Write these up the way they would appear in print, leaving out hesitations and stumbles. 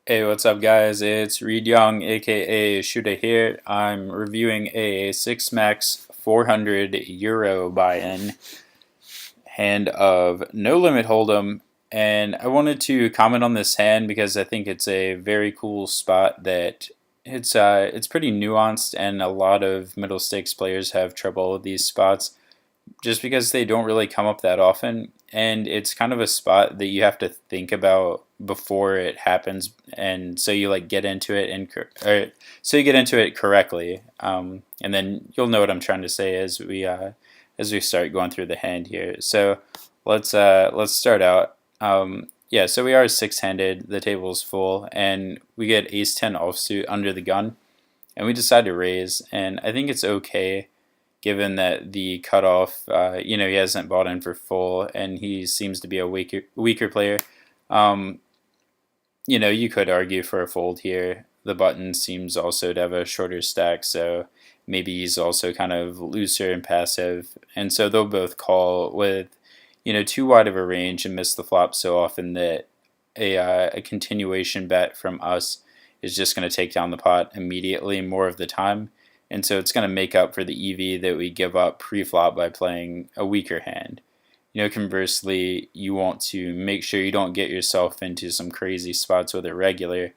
Hey, what's up, guys? It's Reed Young, aka Shooter here. I'm reviewing a 6 max 400 euro buy-in hand of No Limit Hold'em, and I wanted to comment on this hand because I think it's a very cool spot that it's pretty nuanced, and a lot of middle stakes players have trouble with these spots just because they don't really come up that often, and it's kind of a spot that you have to think about before it happens, and so you like get into it so you get into it correctly, and then you'll know what I'm trying to say as we start going through the hand here. So let's start out. Yeah, so we are six-handed. The table is full, and we get Ace 10 offsuit under the gun, and we decide to raise. And I think it's okay given that the cutoff, he hasn't bought in for full, and he seems to be a weaker player. Um, you could argue for a fold here. The button seems also to have a shorter stack, so maybe he's also kind of looser and passive, and so they'll both call with, too wide of a range and miss the flop so often that a continuation bet from us is just going to take down the pot immediately more of the time. And so it's going to make up for the EV that we give up pre-flop by playing a weaker hand. Conversely, you want to make sure you don't get yourself into some crazy spots with a regular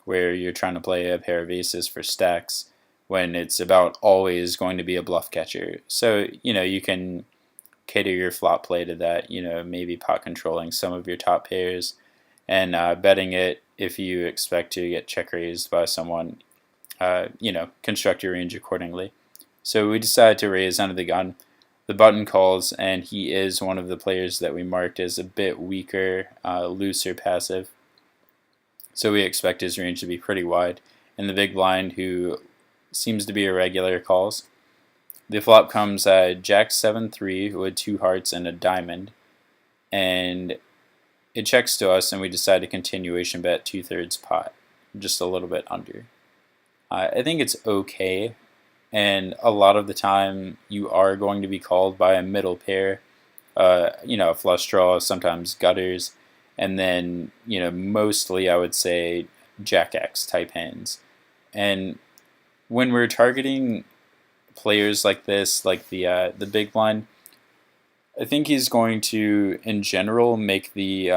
where you're trying to play a pair of aces for stacks when it's about always going to be a bluff catcher. So, you can cater your flop play to that, maybe pot controlling some of your top pairs and betting it if you expect to get check raised by someone. Construct your range accordingly. So we decided to raise under the gun. The button calls, and he is one of the players that we marked as a bit weaker, looser passive. So we expect his range to be pretty wide. And the big blind, who seems to be a regular, calls. The flop comes Jack 7-3 with two hearts and a diamond. And it checks to us, and we decide to continuation bet 2/3 pot, just a little bit under. I think it's okay, and a lot of the time you are going to be called by a middle pair, a flush draw, sometimes gutters, and then, mostly I would say Jack X type hands. And when we're targeting players like this, like the big blind, I think he's going to, in general, make the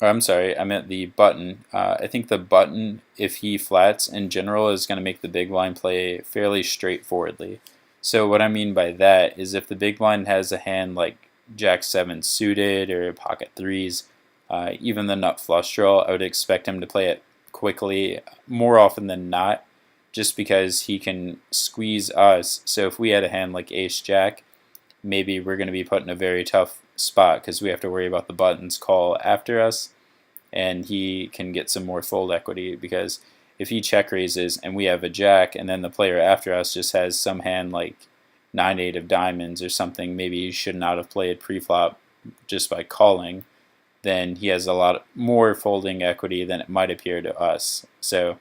I'm sorry, I meant the button. I think the button, if he flats in general, is going to make the big blind play fairly straightforwardly. So what I mean by that is if the big blind has a hand like Jack 7 suited or pocket threes, even the nut flush draw, I would expect him to play it quickly more often than not, just because he can squeeze us. So if we had a hand like Ace Jack, maybe we're going to be put in a very tough spot because we have to worry about the button's call after us, and he can get some more fold equity because if he check raises and we have a jack and then the player after us just has some hand like 9-8 of diamonds or something maybe he should not have played pre-flop just by calling, then he has a lot more folding equity than it might appear to us. So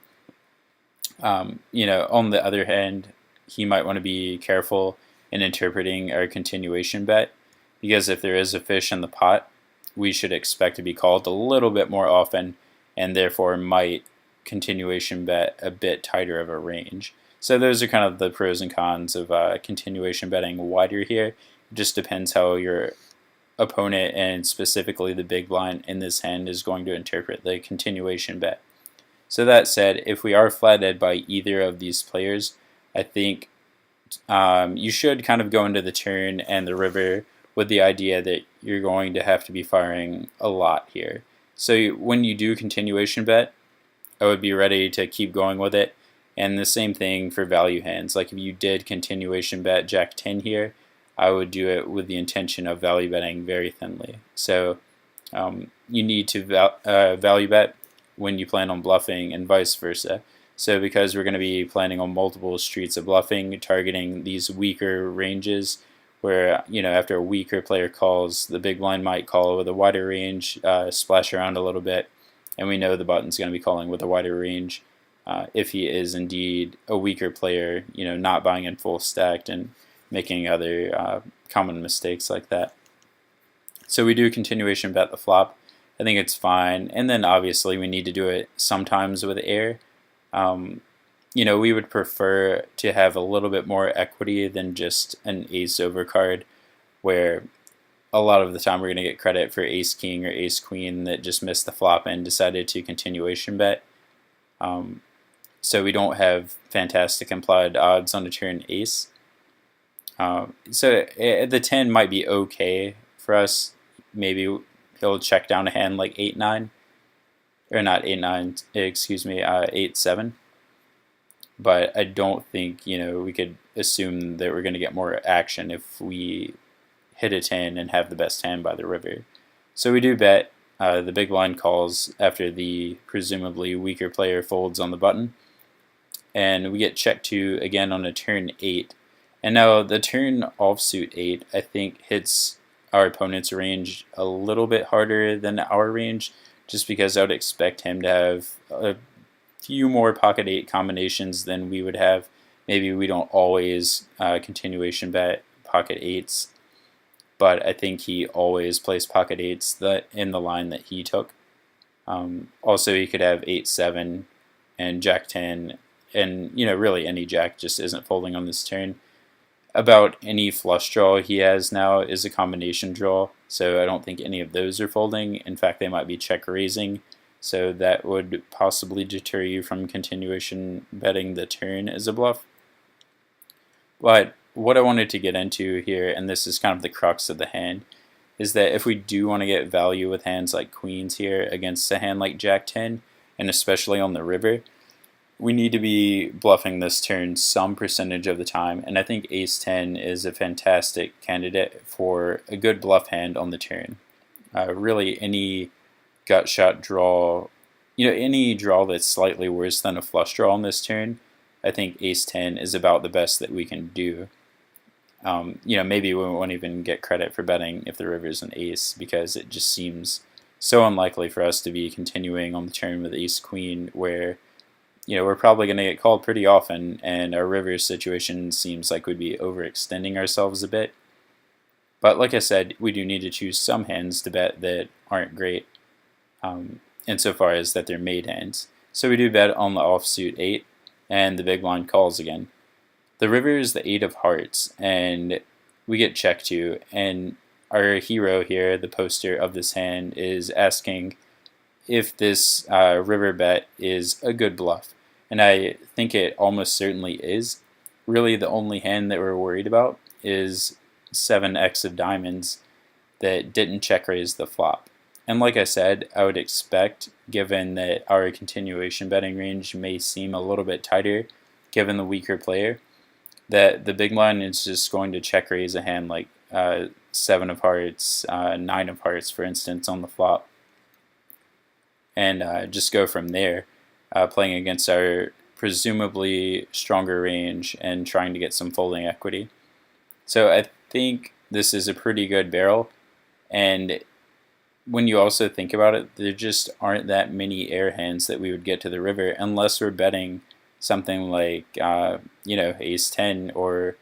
on the other hand, he might want to be careful in interpreting our continuation bet, because if there is a fish in the pot, we should expect to be called a little bit more often, and therefore might continuation bet a bit tighter of a range. So those are kind of the pros and cons of continuation betting wider here. It just depends how your opponent, and specifically the big blind in this hand, is going to interpret the continuation bet. So that said, if we are flatted by either of these players, I think you should kind of go into the turn and the river with the idea that you're going to have to be firing a lot here. So when you do continuation bet, I would be ready to keep going with it. And the same thing for value hands. Like if you did continuation bet Jack 10 here, I would do it with the intention of value betting very thinly. So you need to value bet when you plan on bluffing and vice versa. So because we're going to be planning on multiple streets of bluffing, targeting these weaker ranges where, after a weaker player calls, the big blind might call with a wider range, splash around a little bit, and we know the button's going to be calling with a wider range if he is indeed a weaker player, not buying in full stacked and making other common mistakes like that. So we do continuation bet the flop. I think it's fine. And then obviously we need to do it sometimes with air. We would prefer to have a little bit more equity than just an ace over card, where a lot of the time we're going to get credit for ace king or ace queen that just missed the flop and decided to continuation bet. So we don't have fantastic implied odds on a turn ace. So the 10 might be okay for us. Maybe he'll check down a hand like 8-9, or not 8-9, excuse me, 8-7. But I don't think we could assume that we're going to get more action if we hit a 10 and have the best hand by the river. So we do bet. The big blind calls after the presumably weaker player folds on the button, and we get check 2 again on a turn 8. And now the turn offsuit 8 I think hits our opponent's range a little bit harder than our range, just because I would expect him to have a few more pocket 8 combinations than we would have. Maybe we don't always continuation bet pocket 8s, but I think he always plays pocket 8s in the line that he took. Also, he could have 8-7 and jack 10, and really any jack just isn't folding on this turn. About any flush draw he has now is a combination draw, so I don't think any of those are folding. In fact, they might be check raising, so that would possibly deter you from continuation betting the turn as a bluff. But what I wanted to get into here, and this is kind of the crux of the hand, is that if we do want to get value with hands like queens here against a hand like jack 10, and especially on the river, we need to be bluffing this turn some percentage of the time, and I think ace 10 is a fantastic candidate for a good bluff hand on the turn. Really any gut shot draw, any draw that's slightly worse than a flush draw on this turn, I think ace 10 is about the best that we can do. Maybe we won't even get credit for betting if the river is an ace, because it just seems so unlikely for us to be continuing on the turn with ace queen, where we're probably going to get called pretty often, and our river situation seems like we'd be overextending ourselves a bit. But like I said, we do need to choose some hands to bet that aren't great, insofar as that they're made hands. So we do bet on the offsuit 8, and the big blind calls again. The river is the 8 of hearts, and we get check 2, and our hero here, the poster of this hand, is asking if this river bet is a good bluff. And I think it almost certainly is. Really the only hand that we're worried about is 7x of diamonds that didn't check raise the flop. And like I said, I would expect, given that our continuation betting range may seem a little bit tighter given the weaker player, that the big blind is just going to check raise a hand like 7 of hearts, 9 of hearts, for instance, on the flop, and just go from there, playing against our presumably stronger range and trying to get some folding equity. So I think this is a pretty good barrel, and when you also think about it, there just aren't that many air hands that we would get to the river unless we're betting something like ace 10 or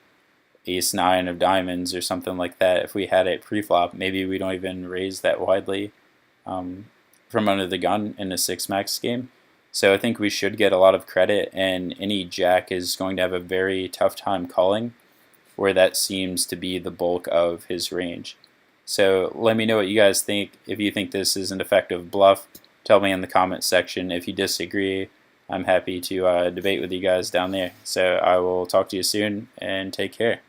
ace 9 of diamonds or something like that. If we had it pre-flop, maybe we don't even raise that widely from under the gun in a 6-max game. So I think we should get a lot of credit, and any jack is going to have a very tough time calling, where that seems to be the bulk of his range. So let me know what you guys think. If you think this is an effective bluff, tell me in the comment section. If you disagree, I'm happy to debate with you guys down there. So I will talk to you soon, and take care.